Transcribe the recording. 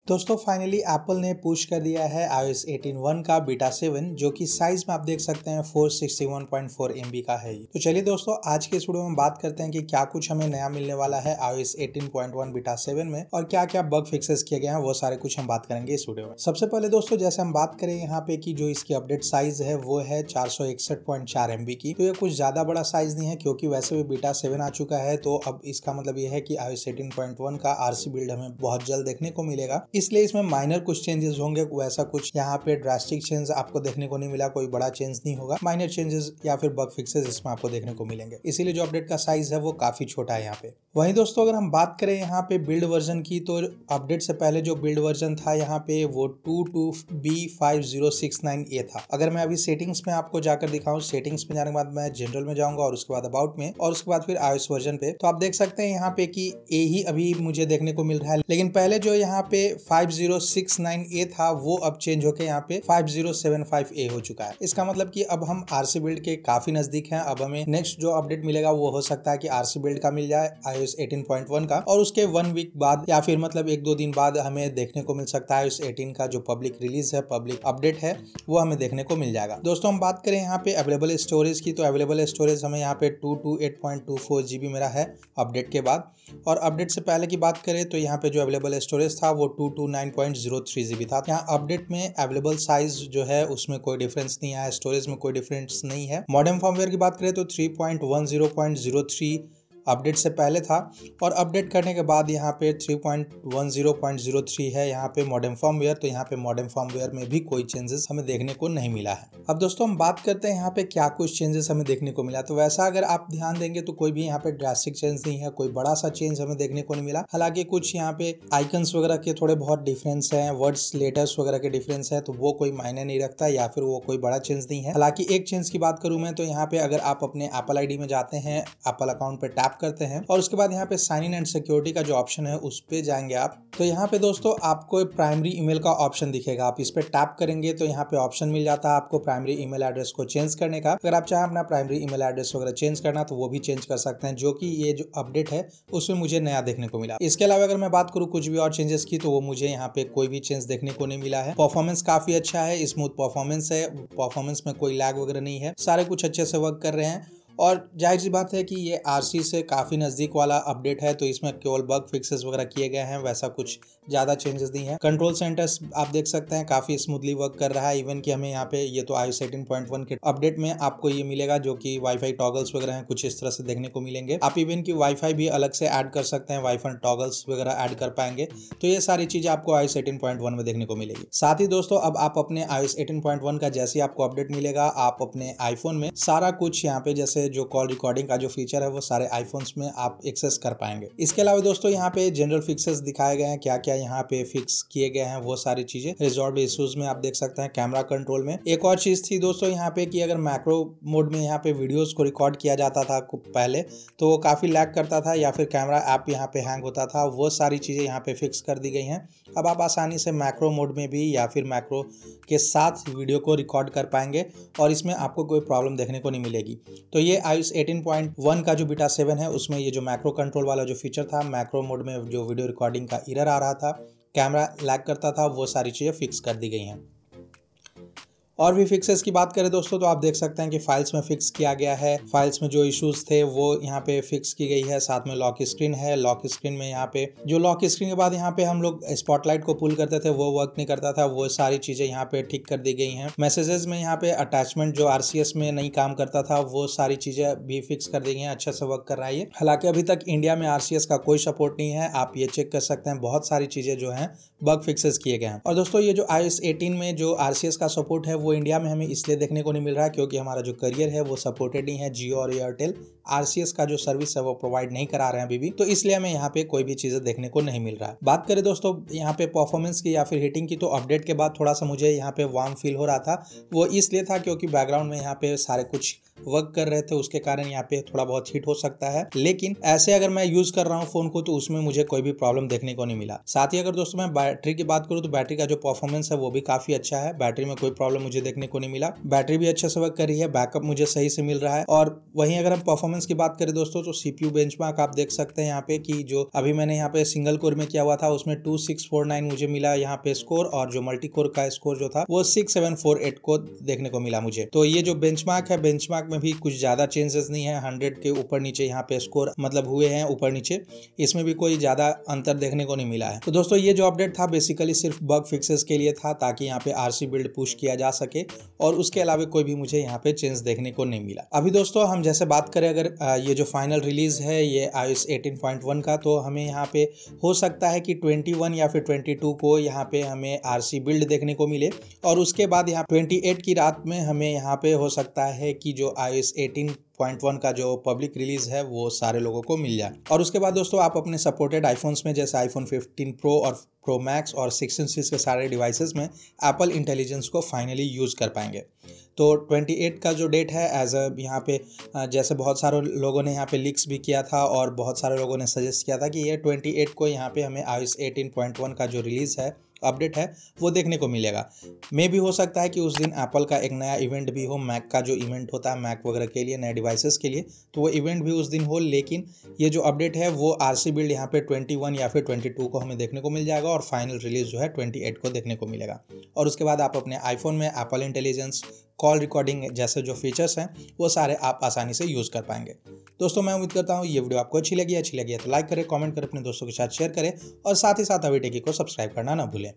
दोस्तों finally Apple ने push कर दिया है iOS 18.1 का बीटा 7 जो कि साइज में आप देख सकते हैं 461.4 MB का है। तो चलिए दोस्तों आज के इस वीडियो में बात करते हैं कि क्या कुछ हमें नया मिलने वाला है iOS 18.1 बीटा 7 में और क्या क्या बग फिक्सेस किए गए हैं वो सारे कुछ हम बात करेंगे इस वीडियो में। सबसे पहले दोस्तों जैसे हम बात करें यहाँ पे कि जो इसकी अपडेट साइज है वो है 461.4 MB की। तो ये कुछ ज्यादा बड़ा साइज नहीं है क्योंकि वैसे भी बीटा 7 आ चुका है। तो अब इसका मतलब ये है कि iOS 18.1 का RC बिल्ड हमें बहुत जल्द देखने को मिलेगा, इसलिए इसमें माइनर कुछ चेंजेस होंगे। वैसा कुछ यहाँ पे ड्रास्टिक चेंज आपको देखने को नहीं मिला, कोई बड़ा चेंज नहीं होगा। माइनर चेंजेस या फिर बग फिक्सेस इसमें आपको देखने को मिलेंगे, इसीलिए जो अपडेट का साइज है वो काफी छोटा है यहाँ पे। वहीं दोस्तों अगर हम बात करें यहाँ पे बिल्ड वर्जन की, तो अपडेट से पहले जो बिल्ड वर्जन था यहाँ पे वो 22B5069A था। अगर मैं अभी सेटिंग्स में आपको जाकर दिखाऊं, सेटिंग्स में जाने के बाद मैं जनरल में जाऊंगा और उसके बाद अबाउट में और उसके बाद फिर iOS वर्जन पे, तो आप देख सकते हैं यहाँ पे कि ए ही अभी मुझे देखने को मिल रहा है। लेकिन पहले जो यहाँ पे 5069A था वो अब चेंज होकर यहाँ पे 5075A हो चुका है। इसका मतलब कि अब हम RC बिल्ड के काफी नजदीक हैं। अब हमें नेक्स्ट जो अपडेट मिलेगा वो हो सकता है कि RC बिल्ड का मिल जाए iOS 18.1 का, और उसके 1 वीक बाद या फिर मतलब 1-2 दिन बाद हमें देखने को मिल सकता है iOS 18 का जो पब्लिक रिलीज है, पब्लिक अपडेट है, वो हमें देखने को मिल जाएगा। दोस्तों हम बात करें यहाँ पे अवेलेबल स्टोरेज की, तो अवेलेबल स्टोरेज हमें यहाँ पे 228.24 GB मेरा है अपडेट के बाद। और अपडेट से पहले की बात करें तो यहाँ पे जो अवेलेबल स्टोरेज था वो 229.03 GB था। यहाँ अपडेट में अवेलेबल साइज जो है उसमें कोई डिफरेंस नहीं आया, स्टोरेज में कोई डिफरेंस नहीं है। मॉडेम फर्मवेयर की बात करें तो 3.10.03 अपडेट से पहले था, और अपडेट करने के बाद यहाँ पे 3.10.03 है यहाँ पे मॉडेम फर्मवेयर। तो यहाँ पे मॉडेम फर्मवेयर में भी कोई चेंजेस हमें देखने को नहीं मिला है। अब दोस्तों हम बात करते हैं यहाँ पे क्या कुछ चेंजेस हमें देखने को मिला। तो वैसा अगर आप ध्यान देंगे तो कोई भी यहाँ पे ड्रास्टिक चेंज नहीं है, कोई बड़ा सा चेंज हमें देखने को नहीं मिला। हालांकि कुछ यहाँ पे आइकन्स वगैरह के थोड़े बहुत डिफरेंस है, वर्ड्स लेटर्स वगैरह के डिफरेंस है, तो वो कोई मायने नहीं रखता या फिर वो कोई बड़ा चेंज नहीं है। हालांकि एक चेंज की बात करूं मैं तो यहाँ पे अगर आप अपने एप्पल ID में जाते हैं, एप्पल अकाउंट पे टैप करते हैं और उसके बाद यहाँ पे साइन इन एंड सिक्योरिटी का जो ऑप्शन है उस पे जाएंगे आप, तो यहाँ पे दोस्तों आपको प्राइमरी ईमेल का ऑप्शन दिखेगा। आप इस पे टैप करेंगे तो यहाँ पे ऑप्शन मिल जाता है आपको प्राइमरी ईमेल एड्रेस को चेंज करने का। अगर आप चाहें अपना प्राइमरी ईमेल एड्रेस वगैरह चेंज करना तो वो भी चेंज कर सकते हैं, जो कि ये जो अपडेट है उसमें मुझे नया देखने को मिला। इसके अलावा अगर मैं बात करूँ कुछ भी और चेंजेस की, तो वो मुझे यहाँ पे कोई भी चेंज देखने को नहीं मिला है। परफॉर्मेंस काफी अच्छा है, स्मूथ परफॉर्मेंस है, परफॉर्मेंस में कोई लैग वगैरह नहीं है, सारे कुछ अच्छे से वर्क कर रहे हैं। और जाहिर सी बात है कि ये RC से काफ़ी नज़दीक वाला अपडेट है, तो इसमें केवल बग फिक्सेस वगैरह किए गए हैं, वैसा कुछ ज़्यादा चेंजेस नहीं है। कंट्रोल सेंटर्स आप देख सकते हैं काफ़ी स्मूथली वर्क कर रहा है। इवन कि हमें यहाँ पे ये तो iOS 18.1 के अपडेट में आपको ये मिलेगा जो कि वाईफाई टॉगल्स वगैरह हैं, कुछ इस तरह से देखने को मिलेंगे। आप इवन की वाईफाई भी अलग से ऐड कर सकते हैं, वाईफाई टॉगल्स वगैरह ऐड कर पाएंगे। तो ये सारी चीज़ें आपको iOS 18.1 में देखने को मिलेगी। साथ ही दोस्तों अब आप अपने iOS 18.1 का जैसे आपको अपडेट मिलेगा, आप अपने आईफोन में सारा कुछ यहाँ पे जैसे जो कॉल रिकॉर्डिंग का जो फीचर है वो सारे आईफोन्स में आप एक्सेस कर पाएंगे। इसके अलावा दोस्तों यहाँ पे जनरल फिक्सेस दिखाए गए हैं, क्या क्या यहाँ पे फिक्स किए गए हैं वो सारी चीजें। रिजॉल्व इश्यूज में आप देख सकते हैं, कैमरा कंट्रोल में एक और चीज थी दोस्तों यहाँ पे कि अगर मैक्रो मोड में यहाँ पे वीडियोस को रिकॉर्ड किया जाता था पहले तो वो काफी लैग करता था या फिर कैमरा ऐप यहाँ पे हैंग होता था, वो सारी चीजें यहाँ पे फिक्स कर दी गई हैं। अब आप आसानी से मैक्रो मोड में भी या फिर मैक्रो के साथ वीडियो को रिकॉर्ड कर पाएंगे और इसमें आपको कोई प्रॉब्लम देखने को नहीं मिलेगी। तो ये iOS 18.1 का जो बीटा 7 है उसमें ये जो मैक्रो कंट्रोल वाला जो फीचर था, मैक्रो मोड में जो वीडियो रिकॉर्डिंग का एरर आ रहा था, कैमरा लैग करता था, वो सारी चीज़ें फिक्स कर दी गई हैं। और भी फिक्सेस की बात करें दोस्तों तो आप देख सकते हैं कि फाइल्स में फिक्स किया गया है। फाइल्स में जो इश्यूज थे वो यहाँ पे फिक्स की गई है। साथ में लॉक स्क्रीन है, लॉक स्क्रीन में यहाँ पे जो लॉक स्क्रीन के बाद यहाँ पे हम लोग स्पॉटलाइट को पुल करते थे वो वर्क नहीं करता था, वो सारी चीजें यहाँ पे ठीक कर दी गई हैं। मैसेजेस में यहाँ पे अटैचमेंट जो RCS में नहीं काम करता था वो सारी चीजें भी फिक्स कर दी गई हैं, अच्छे से वर्क कर रहा है ये। हालांकि अभी तक इंडिया में RCS का कोई सपोर्ट नहीं है, आप ये चेक कर सकते हैं। बहुत सारी चीजें जो है बग फिक्सेस किए गए हैं। और दोस्तों ये जो iOS 18 में जो RCS का सपोर्ट है वो इंडिया में हमें इसलिए देखने को नहीं मिल रहा है क्योंकि हमारा जो करियर है वो सपोर्टेड नहीं है। जियो और एयरटेल RCS का जो सर्विस है वो प्रोवाइड नहीं करा रहे हैं अभी भी, तो इसलिए हमें यहाँ पे कोई भी चीजें देखने को नहीं मिल रहा है। बात करें दोस्तों यहाँ पे परफॉर्मेंस की या फिर हीटिंग की, तो अपडेट के बाद थोड़ा सा मुझे यहाँ पे वार्म फील हो रहा था। वो इसलिए था क्योंकि बैकग्राउंड में यहाँ पे सारे कुछ वर्क कर रहे थे, उसके कारण यहाँ पे थोड़ा बहुत हीट हो सकता है। लेकिन ऐसे अगर मैं यूज कर रहा हूँ फोन को तो उसमें मुझे कोई भी प्रॉब्लम देखने को नहीं मिला। साथ ही अगर दोस्तों मैं बैटरी की बात करूँ तो बैटरी का जो परफॉर्मेंस है वो भी काफी अच्छा है। बैटरी में कोई प्रॉब्लम मुझे देखने को नहीं मिला, बैटरी भी अच्छे से वर्क कर रही है, बैकअप मुझे सही से मिल रहा है। और वहीं अगर हम परफॉर्मेंस परफॉर्मेंस की बात करें दोस्तों तो CPU बेंचमार्क आप देख सकते हैं यहाँ पे कि जो अभी मैंने यहाँ पे सिंगल कोर में किया हुआ था उसमें 2649 मुझे मिला यहाँ पे स्कोर, और जो मल्टी कोर का स्कोर जो था वो 6748 को देखने को मिला मुझे। तो ये जो बेंचमार्क है, बेंचमार्क में भी कुछ ज्यादा चेंजेस नहीं है, 100 के ऊपर नीचे यहाँ पे स्कोर मतलब हुए हैं ऊपर नीचे, इसमें भी कोई ज्यादा अंतर देखने को नहीं मिला है। तो दोस्तों ये जो अपडेट था बेसिकली सिर्फ बग फिक्सेस के लिए था ताकि यहाँ पे RC बिल्ड पुश किया जा सके, और उसके अलावा कोई भी मुझे यहाँ पे चेंज देखने को नहीं मिला। अभी दोस्तों हम जैसे बात करें अगर ये जो फाइनल रिलीज है ये iOS 18.1 का, तो हमें यहाँ पे हो सकता है कि 21 या फिर 22 को यहाँ पे हमें RC बिल्ड देखने को मिले, और उसके बाद यहाँ 28 की रात में हमें यहाँ पे हो सकता है कि जो iOS 18.1 का जो पब्लिक रिलीज है वो सारे लोगों को मिल जाए। और उसके बाद दोस्तों आप अपने सपोर्टेड आईफोन्स में जैसे आईफोन 15 प्रो और प्रो मैक्स और 16 सीरीज के सारे डिवाइसेस में एप्पल इंटेलिजेंस को फाइनली यूज कर पाएंगे। तो 28 का जो डेट है एज अ यहाँ पे जैसे बहुत सारे लोगों ने यहाँ पे लीक्स भी किया था और बहुत सारे लोगों ने सजेस्ट किया था कि ये 28 को यहाँ पे हमें iOS 18.1 का जो रिलीज है अपडेट है वो देखने को मिलेगा। मे भी हो सकता है कि उस दिन एप्पल का एक नया इवेंट भी हो, मैक का जो इवेंट होता है मैक वगैरह के लिए नए डिवाइसेस के लिए, तो वो इवेंट भी उस दिन हो, लेकिन ये जो अपडेट है वो RC बिल्ड यहाँ पे 21 या फिर 22 को हमें देखने को मिल जाएगा, और फाइनल रिलीज जो है 28 को देखने को मिलेगा। और उसके बाद आप अपने आईफोन में एप्पल इंटेलिजेंस, कॉल रिकॉर्डिंग जैसे जो फीचर्स हैं वो सारे आप आसानी से यूज़ कर पाएंगे। दोस्तों मैं उम्मीद करता हूँ ये वीडियो आपको अच्छी लगी है तो लाइक करें, कमेंट करें, अपने दोस्तों के साथ शेयर करें, और साथ ही साथ अभी टेकी को सब्सक्राइब करना ना भूलें।